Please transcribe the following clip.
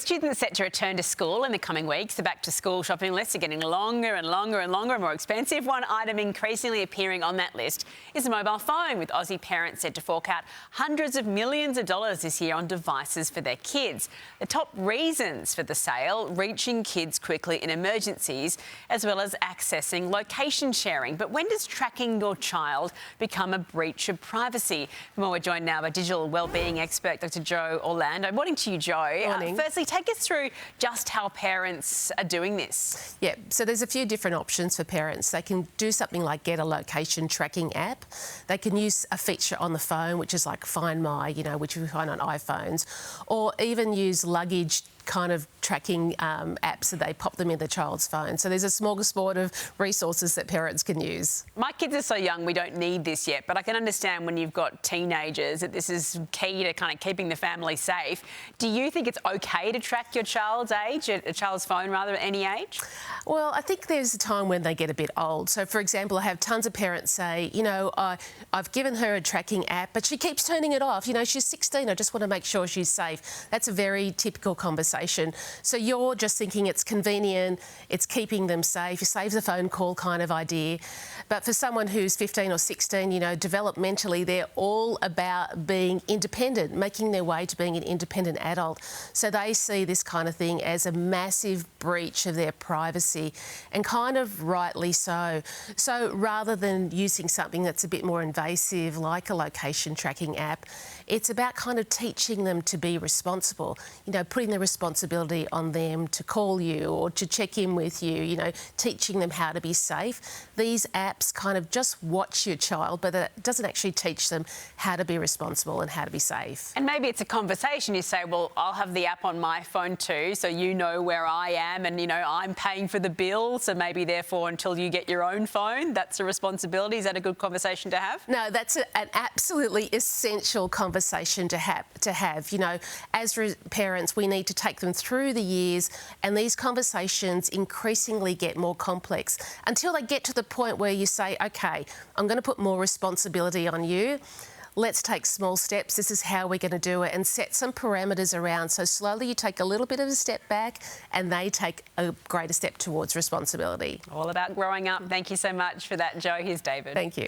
students set to return to school in the coming weeks, the back-to-school shopping lists are getting longer and longer and longer and more expensive. One item increasingly appearing on that list is a mobile phone, with Aussie parents said to fork out hundreds of millions of dollars this year on devices for their kids. The top reasons for the sale: reaching kids quickly in emergencies, as well as accessing location sharing. But when does tracking your child become a breach of privacy? For more, we're joined now by digital wellbeing expert Dr. Jo Orlando. Morning to you, Jo. Morning. Firstly, take us through just how parents are doing this. Yeah, so there's a few different options for parents. They can do something like get a location tracking app. They can use a feature on the phone, which is like Find My, which we find on iPhones, or even use luggage kind of tracking apps so they pop them in the child's phone. So there's a smorgasbord of resources that parents can use. My kids are so young, we don't need this yet, but I can understand when you've got teenagers that this is key to kind of keeping the family safe. Do you think it's okay to track your child's age, a child's phone rather, at any age? Well, I think there's a time when they get a bit old. So, for example, I have tons of parents say, I've given her a tracking app, but she keeps turning it off. She's 16, I just want to make sure she's safe. That's a very typical conversation. So you're just thinking it's convenient, it's keeping them safe, it saves a phone call kind of idea. But for someone who's 15 or 16, developmentally, they're all about being independent, making their way to being an independent adult. So they see this kind of thing as a massive breach of their privacy, and kind of rightly so. So rather than using something that's a bit more invasive, like a location tracking app, it's about kind of teaching them to be responsible, putting the responsibility on them to call you or to check in with you, teaching them how to be safe. These apps kind of just watch your child, but it doesn't actually teach them how to be responsible and how to be safe. And maybe it's a conversation. You say, well, I'll have the app on my phone too, so you know where I am, and, I'm paying for the bill, so maybe therefore until you get your own phone, that's a responsibility. Is that a good conversation to have? No, that's an absolutely essential conversation to have. As parents, we need to take them through the years, and these conversations increasingly get more complex until they get to the point where you say, OK, I'm going to put more responsibility on you. Let's take small steps. This is how we're going to do it, and set some parameters around. So slowly you take a little bit of a step back and they take a greater step towards responsibility. All about growing up. Thank you so much for that, Jo. Here's David. Thank you.